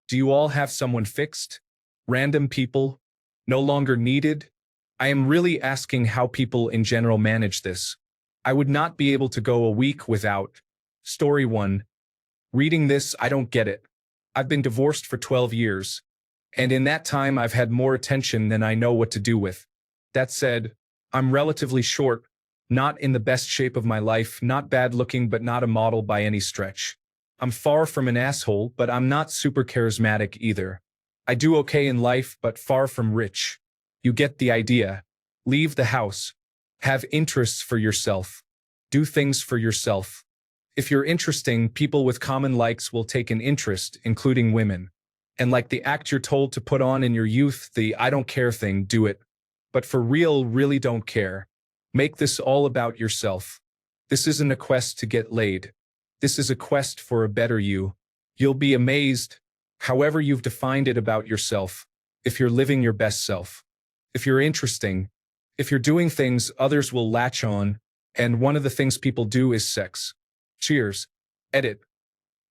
Do you all have someone fixed? Random people? No longer needed? I am really asking how people in general manage this. I would not be able to go a week without. Story 1. Reading this, I don't get it. I've been divorced for 12 years, and in that time I've had more attention than I know what to do with. That said, I'm relatively short, not in the best shape of my life, not bad looking, but not a model by any stretch. I'm far from an asshole, but I'm not super charismatic either. I do okay in life, but far from rich. You get the idea. Leave the house. Have interests for yourself. Do things for yourself. If you're interesting, people with common likes will take an interest, including women. And like the act you're told to put on in your youth, the I don't care thing, do it. But for real, really don't care. Make this all about yourself. This isn't a quest to get laid. This is a quest for a better you. You'll be amazed, however you've defined it about yourself, if you're living your best self. If you're interesting, if you're doing things others will latch on, and one of the things people do is sex. Cheers. Edit.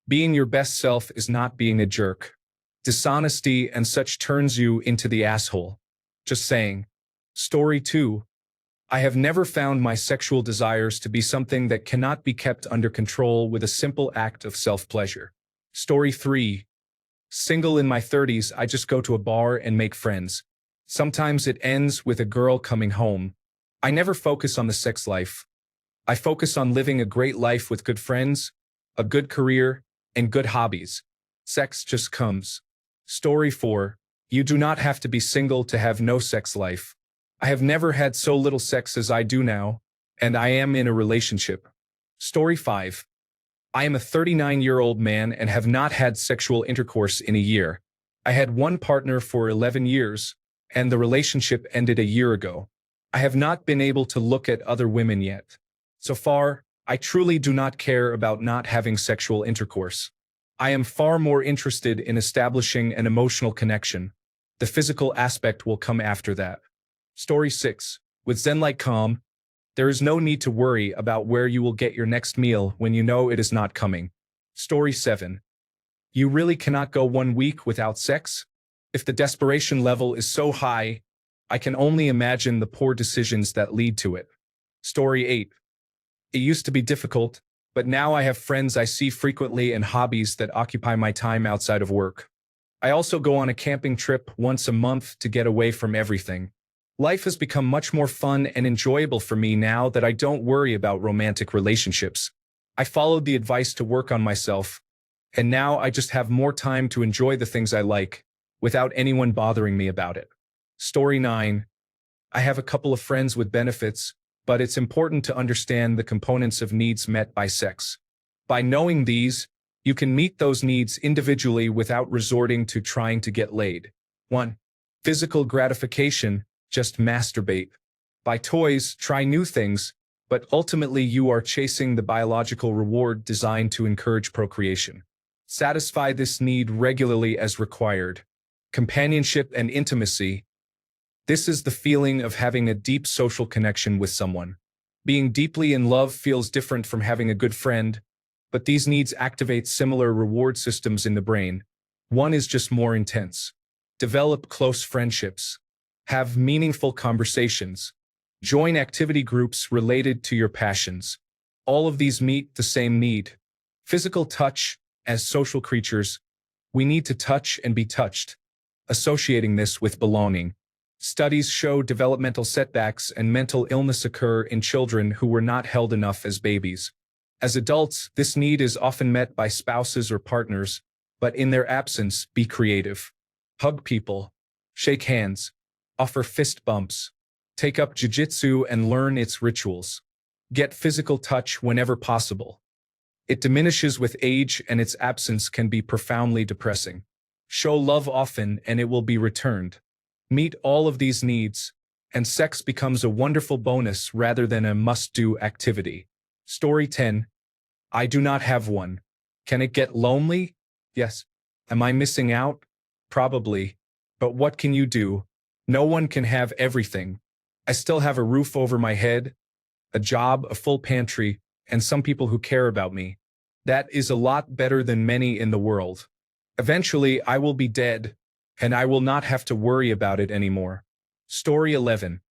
Being your best self is not being a jerk. Dishonesty and such turns you into the asshole. Just saying. Story 2. I have never found my sexual desires to be something that cannot be kept under control with a simple act of self-pleasure. Story 3. Single in my 30s, I just go to a bar and make friends. Sometimes it ends with a girl coming home. I never focus on the sex life. I focus on living a great life with good friends, a good career, and good hobbies. Sex just comes. Story 4. You do not have to be single to have no sex life. I have never had so little sex as I do now, and I am in a relationship. Story 5. I am a 39-year-old man and have not had sexual intercourse in a year. I had one partner for 11 years, and the relationship ended a year ago. I have not been able to look at other women yet. So far, I truly do not care about not having sexual intercourse. I am far more interested in establishing an emotional connection. The physical aspect will come after that. Story 6. With Zen-like calm, there is no need to worry about where you will get your next meal when you know it is not coming. Story 7. You really cannot go 1 week without sex? If the desperation level is so high, I can only imagine the poor decisions that lead to it. Story 8. It used to be difficult, but now I have friends I see frequently and hobbies that occupy my time outside of work. I also go on a camping trip once a month to get away from everything. Life has become much more fun and enjoyable for me now that I don't worry about romantic relationships. I followed the advice to work on myself, and now I just have more time to enjoy the things I like, without anyone bothering me about it. Story 9. I have a couple of friends with benefits, but it's important to understand the components of needs met by sex. By knowing these, you can meet those needs individually without resorting to trying to get laid. 1. Physical gratification. Just masturbate. Buy toys, try new things, but ultimately you are chasing the biological reward designed to encourage procreation. Satisfy this need regularly as required. Companionship and intimacy. This is the feeling of having a deep social connection with someone. Being deeply in love feels different from having a good friend, but these needs activate similar reward systems in the brain. One is just more intense. Develop close friendships. Have meaningful conversations. Join activity groups related to your passions. All of these meet the same need. Physical touch. As social creatures, we need to touch and be touched, associating this with belonging. Studies show developmental setbacks and mental illness occur in children who were not held enough as babies. As adults, this need is often met by spouses or partners, but in their absence, be creative. Hug people. Shake hands. Offer fist bumps. Take up jiu-jitsu and learn its rituals. Get physical touch whenever possible. It diminishes with age and its absence can be profoundly depressing. Show love often and it will be returned. Meet all of these needs, and sex becomes a wonderful bonus rather than a must-do activity. Story 10. I do not have one. Can it get lonely? Yes. Am I missing out? Probably. But what can you do? No one can have everything. I still have a roof over my head, a job, a full pantry, and some people who care about me. That is a lot better than many in the world. Eventually, I will be dead, and I will not have to worry about it anymore. Story 11.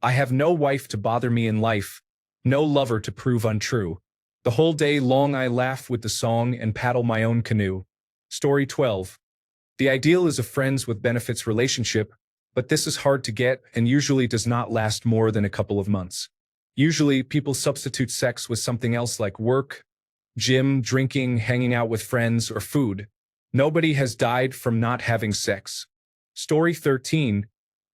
I have no wife to bother me in life, no lover to prove untrue. The whole day long I laugh with the song and paddle my own canoe. Story 12. The ideal is a friends with benefits relationship, but this is hard to get and usually does not last more than a couple of months. Usually, people substitute sex with something else like work, gym, drinking, hanging out with friends, or food. Nobody has died from not having sex. Story 13.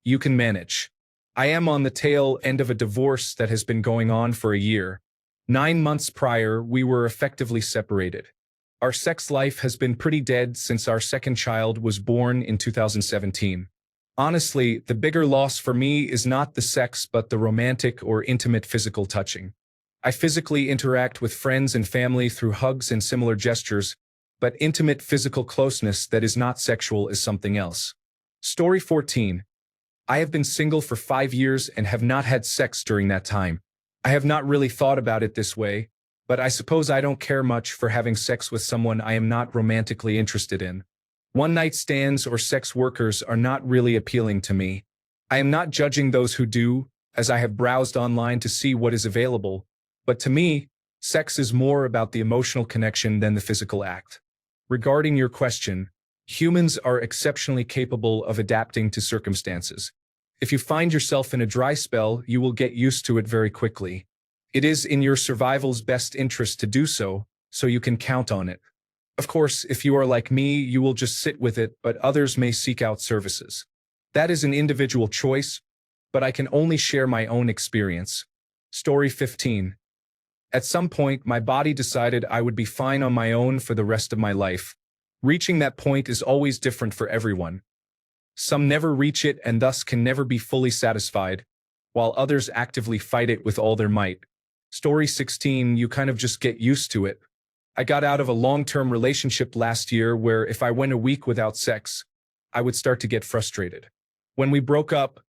You can manage. I am on the tail end of a divorce that has been going on for a year. 9 months prior, we were effectively separated. Our sex life has been pretty dead since our second child was born in 2017. Honestly, the bigger loss for me is not the sex but the romantic or intimate physical touching. I physically interact with friends and family through hugs and similar gestures, but intimate physical closeness that is not sexual is something else. Story 14. I have been single for 5 years and have not had sex during that time. I have not really thought about it this way, but I suppose I don't care much for having sex with someone I am not romantically interested in. One-night stands or sex workers are not really appealing to me. I am not judging those who do, as I have browsed online to see what is available, but to me, sex is more about the emotional connection than the physical act. Regarding your question, humans are exceptionally capable of adapting to circumstances. If you find yourself in a dry spell, you will get used to it very quickly. It is in your survival's best interest to do so, so you can count on it. Of course, if you are like me, you will just sit with it, but others may seek out services. That is an individual choice, but I can only share my own experience. Story 15. At some point, my body decided I would be fine on my own for the rest of my life. Reaching that point is always different for everyone. Some never reach it and thus can never be fully satisfied, while others actively fight it with all their might. Story 16. You kind of just get used to it. I got out of a long-term relationship last year where if I went a week without sex, I would start to get frustrated. When we broke up,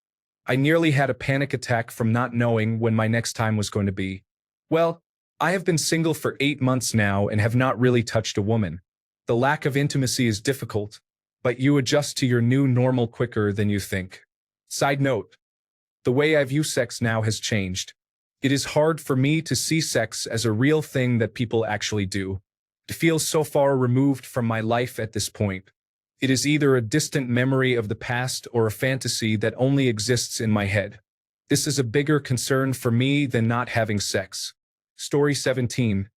I nearly had a panic attack from not knowing when my next time was going to be. Well, I have been single for 8 months now and have not really touched a woman. The lack of intimacy is difficult, but you adjust to your new normal quicker than you think. Side note, the way I view sex now has changed. It is hard for me to see sex as a real thing that people actually do. It feels so far removed from my life at this point. It is either a distant memory of the past or a fantasy that only exists in my head. This is a bigger concern for me than not having sex. Story 17.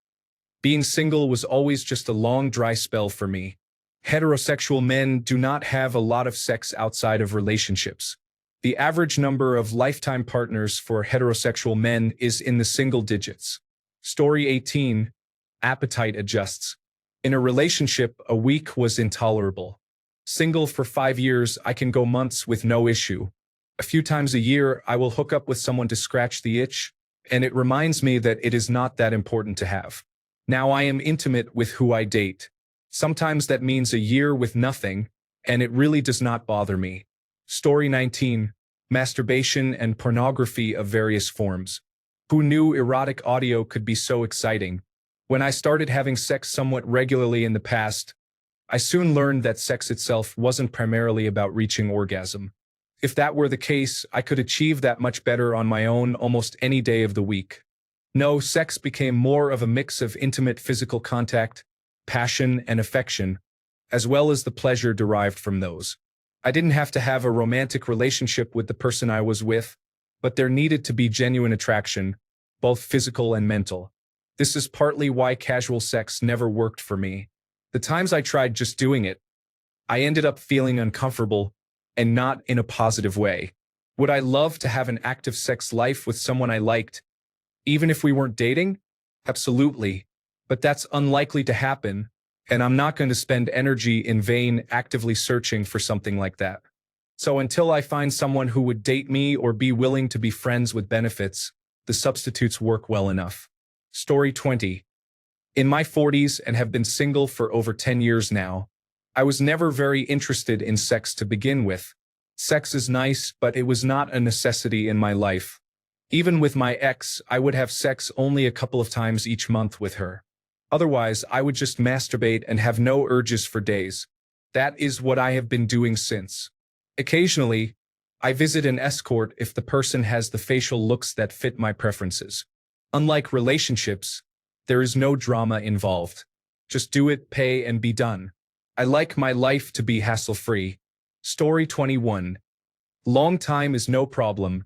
Being single was always just a long dry spell for me. Heterosexual men do not have a lot of sex outside of relationships. The average number of lifetime partners for heterosexual men is in the single digits. Story 18. Appetite adjusts. In a relationship, a week was intolerable. Single for 5 years, I can go months with no issue. A few times a year, I will hook up with someone to scratch the itch, and it reminds me that it is not that important to have. Now I am intimate with who I date. Sometimes that means a year with nothing, and it really does not bother me. Story 19. Masturbation and pornography of various forms. Who knew erotic audio could be so exciting? When I started having sex somewhat regularly in the past, I soon learned that sex itself wasn't primarily about reaching orgasm. If that were the case, I could achieve that much better on my own almost any day of the week. No, sex became more of a mix of intimate physical contact, passion, and affection, as well as the pleasure derived from those. I didn't have to have a romantic relationship with the person I was with, but there needed to be genuine attraction, both physical and mental. This is partly why casual sex never worked for me. The times I tried just doing it, I ended up feeling uncomfortable, and not in a positive way. Would I love to have an active sex life with someone I liked, even if we weren't dating? Absolutely. But that's unlikely to happen, and I'm not going to spend energy in vain actively searching for something like that. So until I find someone who would date me or be willing to be friends with benefits, the substitutes work well enough. Story 20. In my 40s and have been single for over 10 years now, I was never very interested in sex to begin with. Sex is nice, but it was not a necessity in my life. Even with my ex, I would have sex only a couple of times each month with her. Otherwise, I would just masturbate and have no urges for days. That is what I have been doing since. Occasionally, I visit an escort if the person has the facial looks that fit my preferences. Unlike relationships, there is no drama involved. Just do it, pay, and be done. I like my life to be hassle-free. Story 21. Long time is no problem.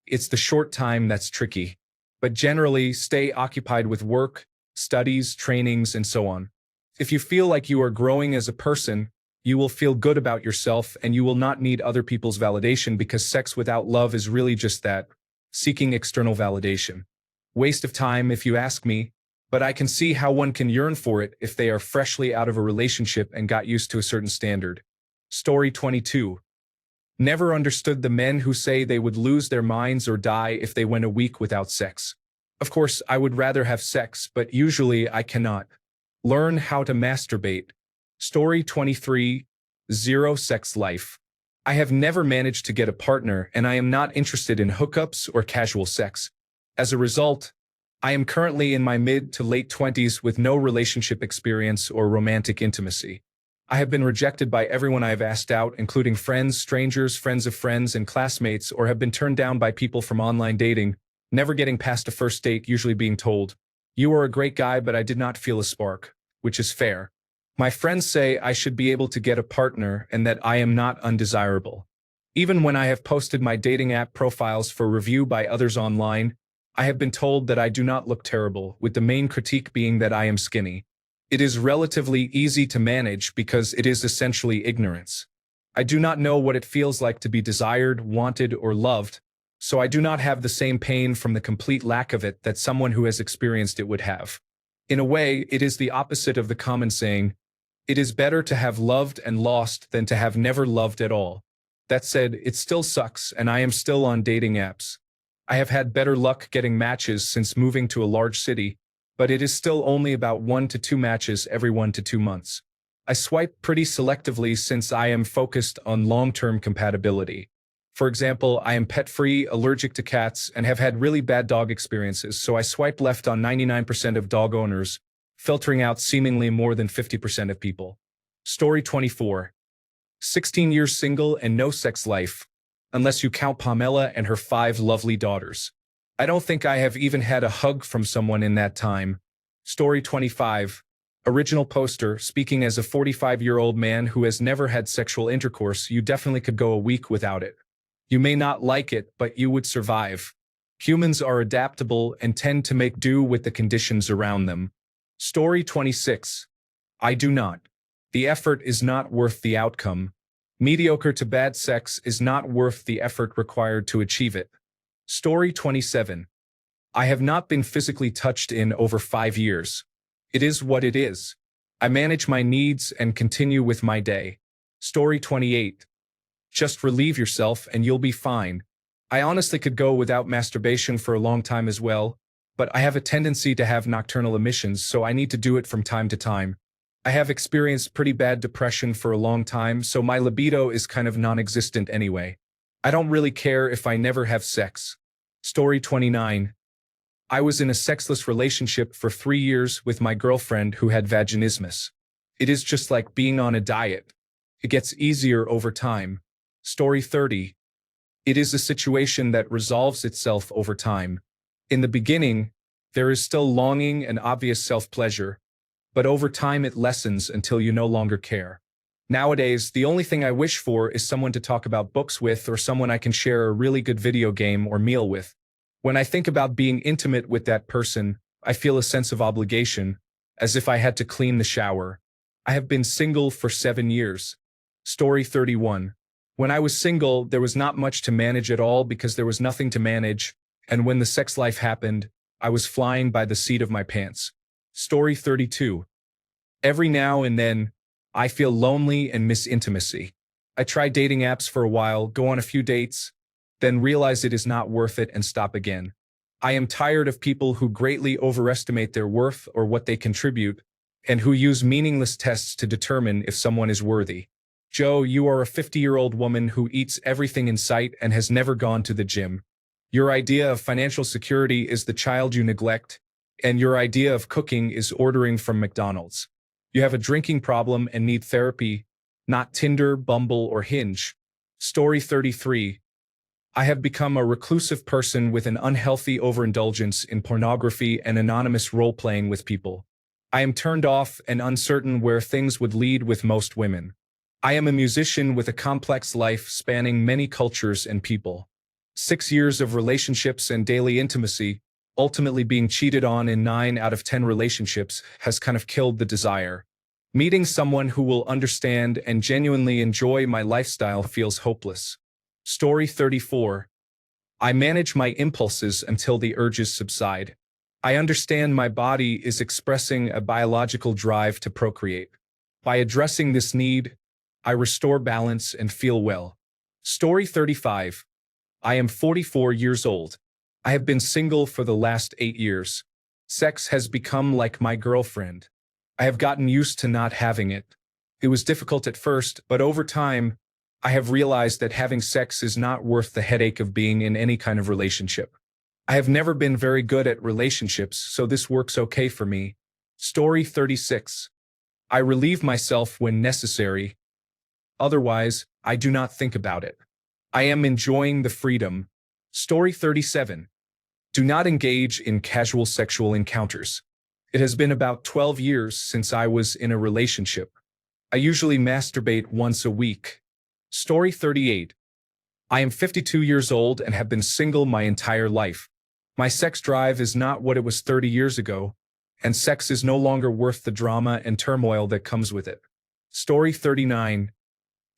It's the short time that's tricky. But generally, stay occupied with work, studies, trainings, and so on. If you feel like you are growing as a person, you will feel good about yourself and you will not need other people's validation because sex without love is really just that, seeking external validation. Waste of time if you ask me, but I can see how one can yearn for it if they are freshly out of a relationship and got used to a certain standard. Story 22. Never understood the men who say they would lose their minds or die if they went a week without sex. Of course, I would rather have sex, but usually I cannot. Learn how to masturbate. Story 23. Zero sex life. I have never managed to get a partner and I am not interested in hookups or casual sex. As a result, I am currently in my mid to late 20s with no relationship experience or romantic intimacy. I have been rejected by everyone I have asked out, including friends, strangers, friends of friends, and classmates, or have been turned down by people from online dating, never getting past a first date, usually being told, "You are a great guy, but I did not feel a spark," which is fair. My friends say I should be able to get a partner and that I am not undesirable. Even when I have posted my dating app profiles for review by others online, I have been told that I do not look terrible, with the main critique being that I am skinny. It is relatively easy to manage because it is essentially ignorance. I do not know what it feels like to be desired, wanted, or loved, so I do not have the same pain from the complete lack of it that someone who has experienced it would have. In a way, it is the opposite of the common saying, "It is better to have loved and lost than to have never loved at all." That said, it still sucks, and I am still on dating apps. I have had better luck getting matches since moving to a large city, but it is still only about 1 to 2 matches every 1 to 2 months. I swipe pretty selectively since I am focused on long-term compatibility. For example, I am pet-free, allergic to cats, and have had really bad dog experiences, so I swipe left on 99% of dog owners, filtering out seemingly more than 50% of people. Story 24. 16 years single and no sex life, unless you count Pamela and her 5 lovely daughters. I don't think I have even had a hug from someone in that time. Story 25. Original poster, speaking as a 45-year-old man who has never had sexual intercourse, you definitely could go a week without it. You may not like it, but you would survive. Humans are adaptable and tend to make do with the conditions around them. Story 26. I do not. The effort is not worth the outcome. Mediocre to bad sex is not worth the effort required to achieve it. Story 27. I have not been physically touched in over 5 years. It is what it is. I manage my needs and continue with my day. Story 28. Just relieve yourself and you'll be fine. I honestly could go without masturbation for a long time as well, but I have a tendency to have nocturnal emissions, so I need to do it from time to time. I have experienced pretty bad depression for a long time, so my libido is kind of non-existent anyway. I don't really care if I never have sex. Story 29. I was in a sexless relationship for 3 years with my girlfriend who had vaginismus. It is just like being on a diet. It gets easier over time. Story 30. It is a situation that resolves itself over time. In the beginning, there is still longing and obvious self-pleasure, but over time it lessens until you no longer care. Nowadays, the only thing I wish for is someone to talk about books with or someone I can share a really good video game or meal with. When I think about being intimate with that person, I feel a sense of obligation, as if I had to clean the shower. I have been single for 7 years. Story 31. When I was single, there was not much to manage at all because there was nothing to manage, and when the sex life happened, I was flying by the seat of my pants. Story 32. Every now and then, I feel lonely and miss intimacy. I try dating apps for a while, go on a few dates, then realize it is not worth it and stop again. I am tired of people who greatly overestimate their worth or what they contribute, and who use meaningless tests to determine if someone is worthy. Joe, you are a 50-year-old woman who eats everything in sight and has never gone to the gym. Your idea of financial security is the child you neglect, and your idea of cooking is ordering from McDonald's. You have a drinking problem and need therapy, not Tinder, Bumble, or Hinge. Story 33. I have become a reclusive person with an unhealthy overindulgence in pornography and anonymous role-playing with people. I am turned off and uncertain where things would lead with most women. I am a musician with a complex life spanning many cultures and people. 6 years of relationships and daily intimacy, ultimately being cheated on in 9 out of 10 relationships, has kind of killed the desire. Meeting someone who will understand and genuinely enjoy my lifestyle feels hopeless. Story 34. I manage my impulses until the urges subside. I understand my body is expressing a biological drive to procreate. By addressing this need, I restore balance and feel well. Story 35. I am 44 years old. I have been single for the last 8 years. Sex has become like my girlfriend. I have gotten used to not having it. It was difficult at first, but over time, I have realized that having sex is not worth the headache of being in any kind of relationship. I have never been very good at relationships, so this works okay for me. Story 36. I relieve myself when necessary. Otherwise, I do not think about it. I am enjoying the freedom. Story 37. Do not engage in casual sexual encounters. It has been about 12 years since I was in a relationship. I usually masturbate once a week. Story 38. I am 52 years old and have been single my entire life. My sex drive is not what it was 30 years ago, and sex is no longer worth the drama and turmoil that comes with it. Story 39.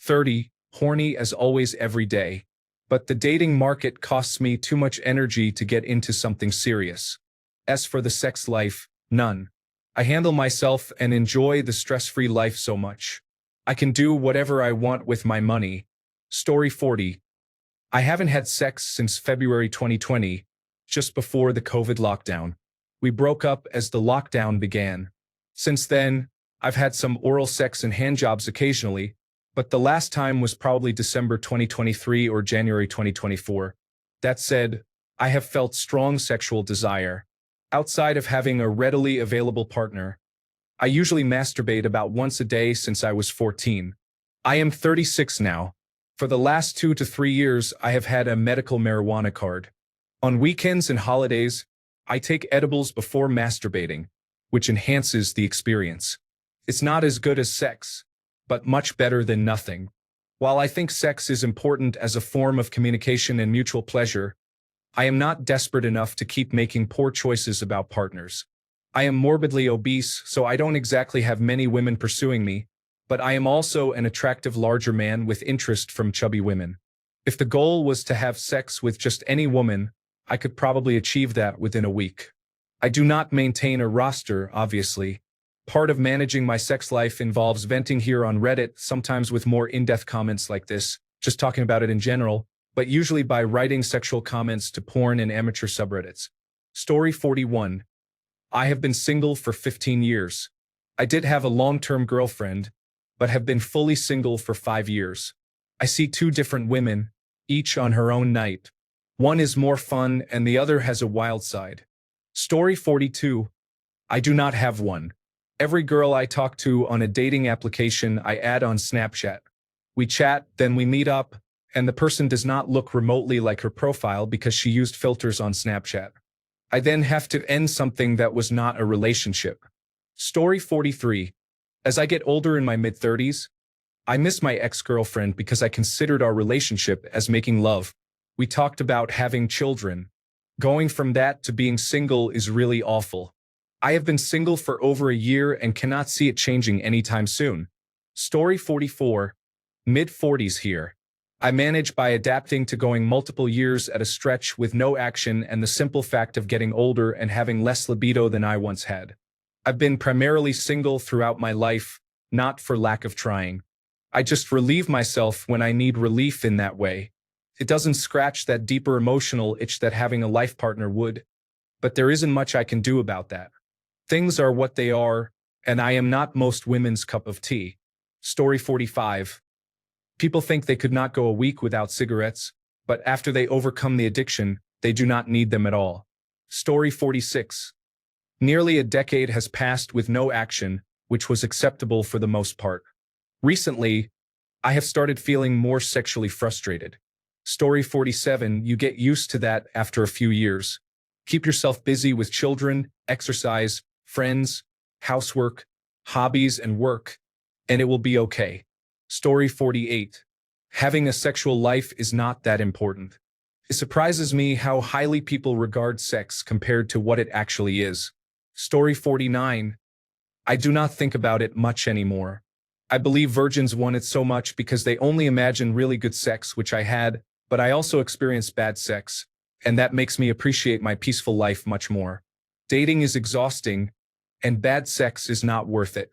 30. Horny as always every day. But the dating market costs me too much energy to get into something serious. As for the sex life, none. I handle myself and enjoy the stress-free life so much. I can do whatever I want with my money. Story 40. I haven't had sex since February 2020, just before the COVID lockdown. We broke up as the lockdown began. Since then, I've had some oral sex and handjobs occasionally, but the last time was probably December 2023 or January 2024. That said, I have felt strong sexual desire. Outside of having a readily available partner, I usually masturbate about once a day since I was 14. I am 36 now. For the last 2 to 3 years, I have had a medical marijuana card. On weekends and holidays, I take edibles before masturbating, which enhances the experience. It's not as good as sex, but much better than nothing. While I think sex is important as a form of communication and mutual pleasure, I am not desperate enough to keep making poor choices about partners. I am morbidly obese, so I don't exactly have many women pursuing me, but I am also an attractive larger man with interest from chubby women. If the goal was to have sex with just any woman, I could probably achieve that within a week. I do not maintain a roster, obviously. Part of managing my sex life involves venting here on Reddit, sometimes with more in-depth comments like this, just talking about it in general, but usually by writing sexual comments to porn and amateur subreddits. Story 41. I have been single for 15 years. I did have a long-term girlfriend, but have been fully single for 5 years. I see 2 different women, each on her own night. One is more fun and the other has a wild side. Story 42. I do not have one. Every girl I talk to on a dating application I add on Snapchat. We chat, then we meet up, and the person does not look remotely like her profile because she used filters on Snapchat. I then have to end something that was not a relationship. Story 43. As I get older in my mid-30s, I miss my ex-girlfriend because I considered our relationship as making love. We talked about having children. Going from that to being single is really awful. I have been single for over a year and cannot see it changing anytime soon. Story 44. Mid-40s here. I manage by adapting to going multiple years at a stretch with no action and the simple fact of getting older and having less libido than I once had. I've been primarily single throughout my life, not for lack of trying. I just relieve myself when I need relief in that way. It doesn't scratch that deeper emotional itch that having a life partner would, but there isn't much I can do about that. Things are what they are, and I am not most women's cup of tea. Story 45. People think they could not go a week without cigarettes, but after they overcome the addiction, they do not need them at all. Story 46. Nearly a decade has passed with no action, which was acceptable for the most part. Recently, I have started feeling more sexually frustrated. Story 47, you get used to that after a few years. Keep yourself busy with children, exercise, friends, housework, hobbies, and work, and it will be okay. Story 48, having a sexual life is not that important. It surprises me how highly people regard sex compared to what it actually is. Story 49, I do not think about it much anymore. I believe virgins want it so much because they only imagine really good sex, which I had, but I also experienced bad sex, and that makes me appreciate my peaceful life much more. Dating is exhausting, and bad sex is not worth it.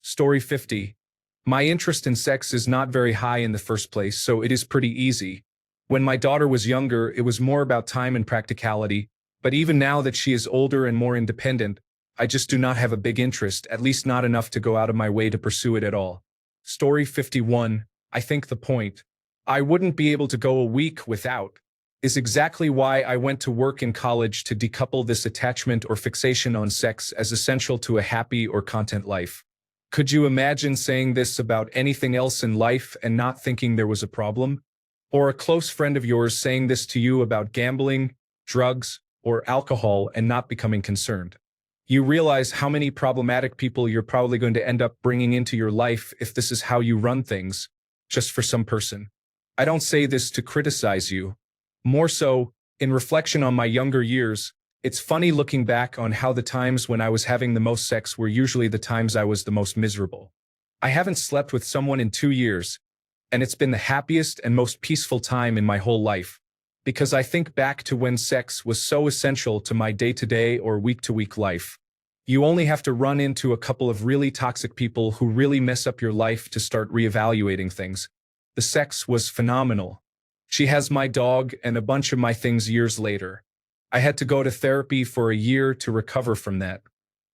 Story 50. My interest in sex is not very high in the first place, so it is pretty easy. When my daughter was younger, it was more about time and practicality, but even now that she is older and more independent, I just do not have a big interest, at least not enough to go out of my way to pursue it at all. Story 51. I think the point I wouldn't be able to go a week without is exactly why I went to work in college to decouple this attachment or fixation on sex as essential to a happy or content life. Could you imagine saying this about anything else in life and not thinking there was a problem? Or a close friend of yours saying this to you about gambling, drugs, or alcohol and not becoming concerned? You realize how many problematic people you're probably going to end up bringing into your life if this is how you run things, just for some person. I don't say this to criticize you. More so, in reflection on my younger years, it's funny looking back on how the times when I was having the most sex were usually the times I was the most miserable. I haven't slept with someone in 2 years, and it's been the happiest and most peaceful time in my whole life, because I think back to when sex was so essential to my day-to-day or week-to-week life. You only have to run into a couple of really toxic people who really mess up your life to start reevaluating things. The sex was phenomenal. She has my dog and a bunch of my things years later. I had to go to therapy for a year to recover from that.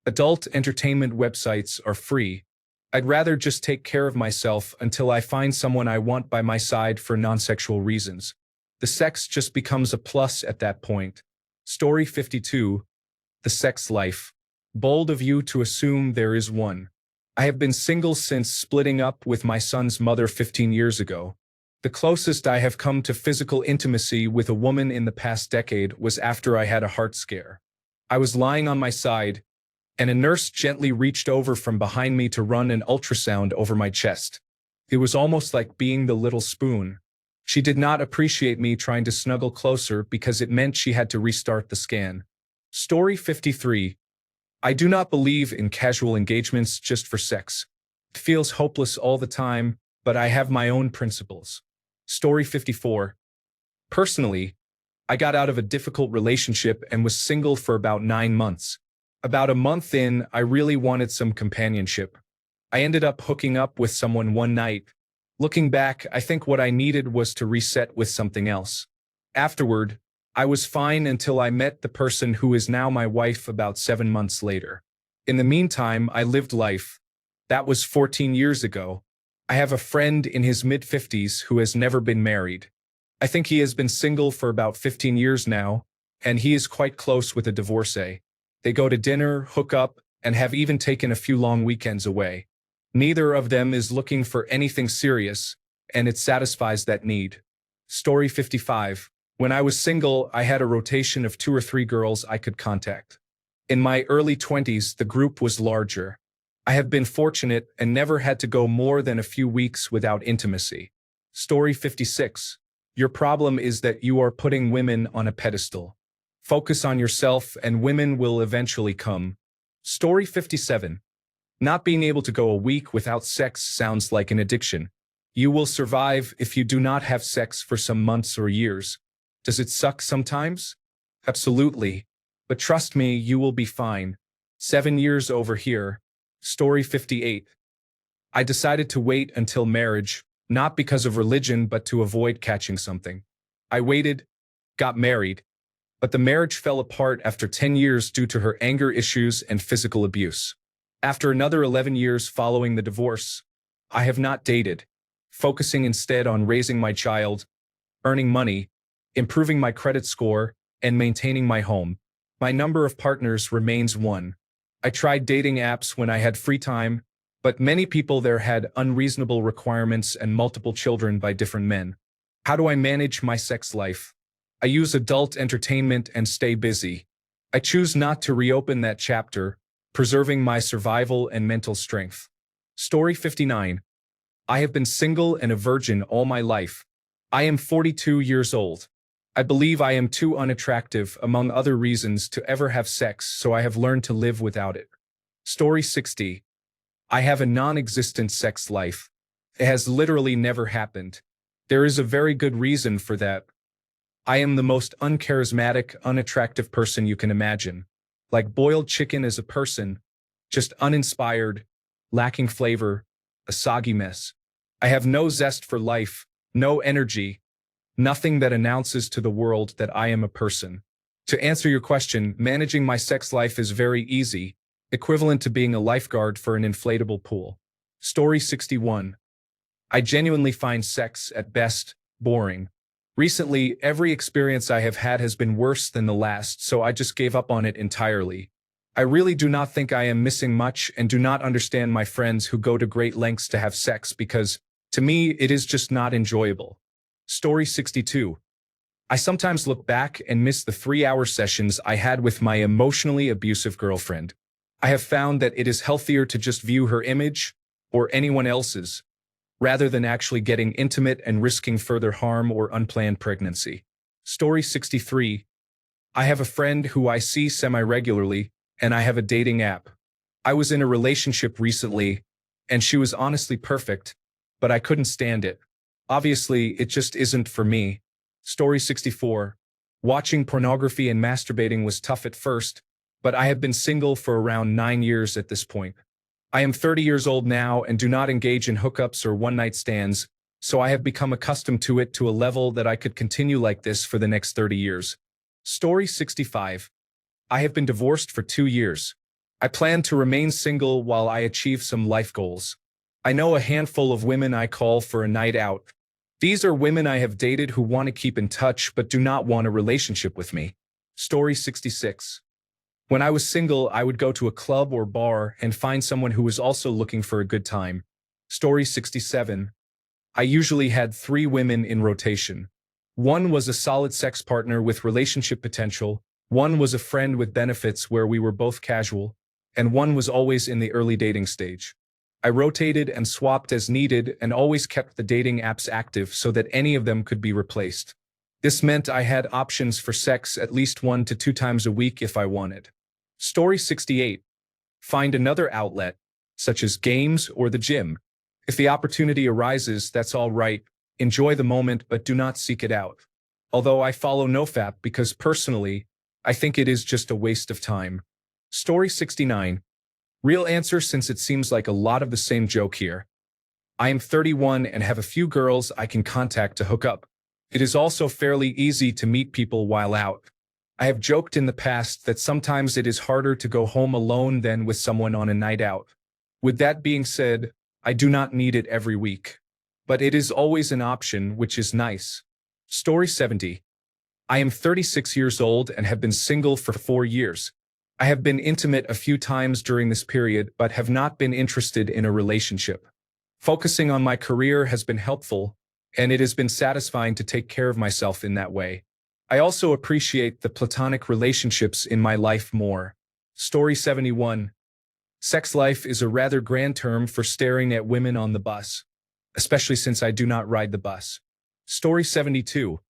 Adult entertainment websites are free. I'd rather just take care of myself until I find someone I want by my side for non-sexual reasons. The sex just becomes a plus at that point. Story 52. The sex life. Bold of you to assume there is one. I have been single since splitting up with my son's mother 15 years ago. The closest I have come to physical intimacy with a woman in the past decade was after I had a heart scare. I was lying on my side, and a nurse gently reached over from behind me to run an ultrasound over my chest. It was almost like being the little spoon. She did not appreciate me trying to snuggle closer because it meant she had to restart the scan. Story 53. I do not believe in casual engagements just for sex. It feels hopeless all the time, but I have my own principles. Story 54. Personally, I got out of a difficult relationship and was single for about 9 months. About a month in, I really wanted some companionship. I ended up hooking up with someone one night. Looking back, I think what I needed was to reset with something else. Afterward, I was fine until I met the person who is now my wife about 7 months later. In the meantime, I lived life. That was 14 years ago. I have a friend in his mid-50s who has never been married. I think he has been single for about 15 years now, and he is quite close with a divorcee. They go to dinner, hook up, and have even taken a few long weekends away. Neither of them is looking for anything serious, and it satisfies that need. Story 55. When I was single, I had a rotation of 2 or 3 girls I could contact. In my early 20s, the group was larger. I have been fortunate and never had to go more than a few weeks without intimacy. Story 56. Your problem is that you are putting women on a pedestal. Focus on yourself and women will eventually come. Story 57. Not being able to go a week without sex sounds like an addiction. You will survive if you do not have sex for some months or years. Does it suck sometimes? Absolutely. But trust me, you will be fine. 7 years over here. Story 58. I decided to wait until marriage, not because of religion, but to avoid catching something. I waited, got married, but the marriage fell apart after 10 years due to her anger issues and physical abuse. After another 11 years following the divorce, I have not dated, focusing instead on raising my child, earning money, improving my credit score, and maintaining my home. My number of partners remains 1. I tried dating apps when I had free time, but many people there had unreasonable requirements and multiple children by different men. How do I manage my sex life? I use adult entertainment and stay busy. I choose not to reopen that chapter, preserving my survival and mental strength. Story 59. I have been single and a virgin all my life. I am 42 years old. I believe I am too unattractive, among other reasons, to ever have sex, so I have learned to live without it. Story 60. I have a non-existent sex life. It has literally never happened. There is a very good reason for that. I am the most uncharismatic, unattractive person you can imagine. Like boiled chicken as a person, just uninspired, lacking flavor, a soggy mess. I have no zest for life, no energy, nothing that announces to the world that I am a person. To answer your question, managing my sex life is very easy, equivalent to being a lifeguard for an inflatable pool. Story 61. I genuinely find sex, at best, boring. Recently, every experience I have had has been worse than the last, so I just gave up on it entirely. I really do not think I am missing much and do not understand my friends who go to great lengths to have sex because, to me, it is just not enjoyable. Story 62. I sometimes look back and miss the 3-hour sessions I had with my emotionally abusive girlfriend. I have found that it is healthier to just view her image, or anyone else's, rather than actually getting intimate and risking further harm or unplanned pregnancy. Story 63. I have a friend who I see semi-regularly, and I have a dating app. I was in a relationship recently, and she was honestly perfect, but I couldn't stand it. Obviously, it just isn't for me. Story 64. Watching pornography and masturbating was tough at first, but I have been single for around 9 years at this point. I am 30 years old now and do not engage in hookups or one-night stands, so I have become accustomed to it to a level that I could continue like this for the next 30 years. Story 65. I have been divorced for 2 years. I plan to remain single while I achieve some life goals. I know a handful of women I call for a night out. These are women I have dated who want to keep in touch but do not want a relationship with me. Story 66. When I was single, I would go to a club or bar and find someone who was also looking for a good time. Story 67. I usually had 3 women in rotation. One was a solid sex partner with relationship potential, one was a friend with benefits where we were both casual, and one was always in the early dating stage. I rotated and swapped as needed and always kept the dating apps active so that any of them could be replaced. This meant I had options for sex at least 1 to 2 times a week if I wanted. Story 68. Find another outlet, such as games or the gym. If the opportunity arises, that's all right. Enjoy the moment, but do not seek it out. Although I follow NoFap because personally, I think it is just a waste of time. Story 69. Real answer, since it seems like a lot of the same joke here. I am 31 and have a few girls I can contact to hook up. It is also fairly easy to meet people while out. I have joked in the past that sometimes it is harder to go home alone than with someone on a night out. With that being said, I do not need it every week. But it is always an option, which is nice. Story 70. I am 36 years old and have been single for 4 years. I have been intimate a few times during this period, but have not been interested in a relationship. Focusing on my career has been helpful, and it has been satisfying to take care of myself in that way. I also appreciate the platonic relationships in my life more. Story 71. Sex life is a rather grand term for staring at women on the bus, especially since I do not ride the bus. Story 72.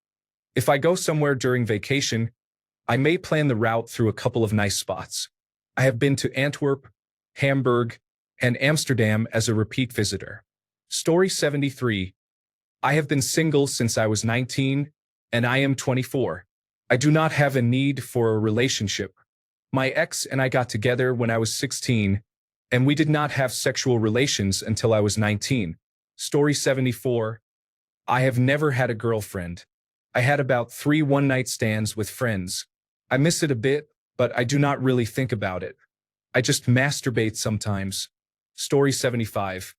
If I go somewhere during vacation, I may plan the route through a couple of nice spots. I have been to Antwerp, Hamburg, and Amsterdam as a repeat visitor. Story 73. I have been single since I was 19, and I am 24. I do not have a need for a relationship. My ex and I got together when I was 16, and we did not have sexual relations until I was 19. Story 74. I have never had a girlfriend. I had about 3 one-night stands with friends. I miss it a bit, but I do not really think about it. I just masturbate sometimes. Story 75.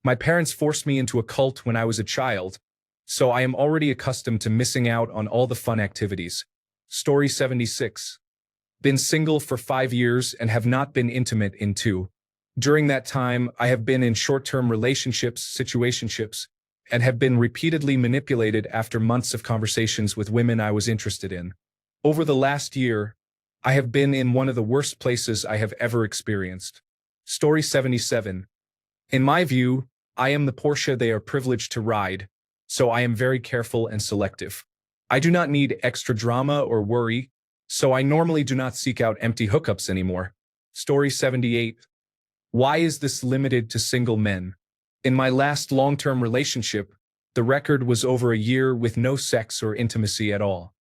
My parents forced me into a cult when I was a child, so I am already accustomed to missing out on all the fun activities. Story 76. Been single for 5 years and have not been intimate in 2. During that time, I have been in short-term relationships, situationships, and have been repeatedly manipulated after months of conversations with women I was interested in. Over the last year, I have been in one of the worst places I have ever experienced. Story 77. In my view, I am the Porsche they are privileged to ride, so I am very careful and selective. I do not need extra drama or worry, so I normally do not seek out empty hookups anymore. Story 78. Why is this limited to single men? In my last long-term relationship, the record was over a year with no sex or intimacy at all.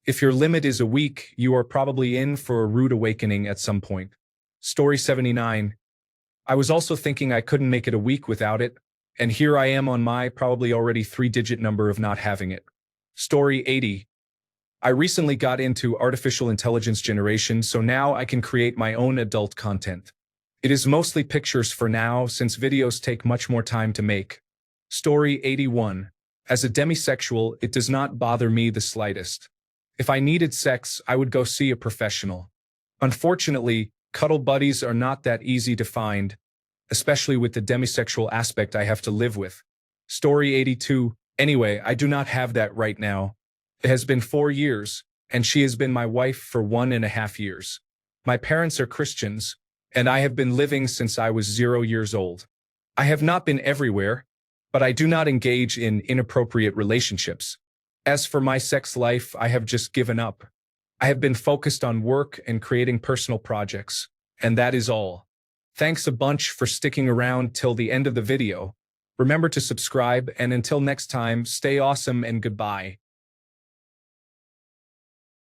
If your limit is a week, you are probably in for a rude awakening at some point. Story 79. I was also thinking I couldn't make it a week without it, and here I am on my probably already 3-digit number of not having it. Story 80. I recently got into artificial intelligence generation, so now I can create my own adult content. It is mostly pictures for now, since videos take much more time to make. Story 81. As a demisexual, it does not bother me the slightest. If I needed sex, I would go see a professional. Unfortunately, cuddle buddies are not that easy to find, especially with the demisexual aspect I have to live with. Story 82. Anyway, I do not have that right now. It has been 4 years, and she has been my wife for 1.5 years. My parents are Christians, and I have been living since I was 0 years old. I have not been everywhere, but I do not engage in inappropriate relationships. As for my sex life, I have just given up. I have been focused on work and creating personal projects, and that is all. Thanks a bunch for sticking around till the end of the video. Remember to subscribe, and until next time, stay awesome and goodbye.